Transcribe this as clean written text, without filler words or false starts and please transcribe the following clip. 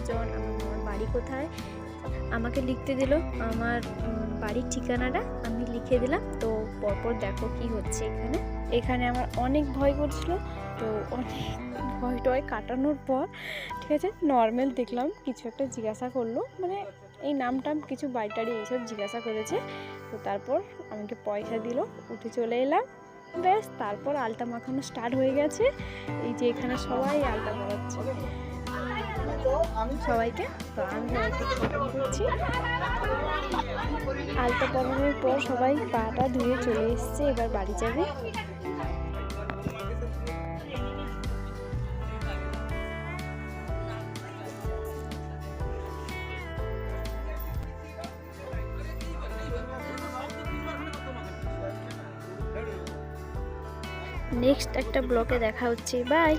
কতজন, আমার মামার বাড়ি কোথায়, আমাকে লিখতে দিল আমার বাড়ির ঠিকানাটা, আমি লিখে দিলাম। তো পরপর দেখো কি হচ্ছে এখানে। এখানে আমার অনেক ভয় করছিল, তো অনেক ভয় টয় কাটানোর পর ঠিক আছে নর্মাল দেখলাম, কিছু একটা জিজ্ঞাসা করলো, মানে এই নাম টাম কিছু বাড়ি টাড়ি এইসব জিজ্ঞাসা করেছে। তো তারপর আমাকে পয়সা দিল, উঠে চলে এলাম। ব্যাস তারপর আলতা মাখানো স্টার্ট হয়ে গেছে। এই যে এখানে সবাই আলতা মাখাচ্ছে সবাইকে, তো আমি সবাইকে ফটো করছি। আলতা পরানোর পর সবাই পাটা ধুয়ে চলে এসছে, এবার বাড়ি যাবে। নেক্সট একটা ব্লগে দেখা হচ্ছে, বাই।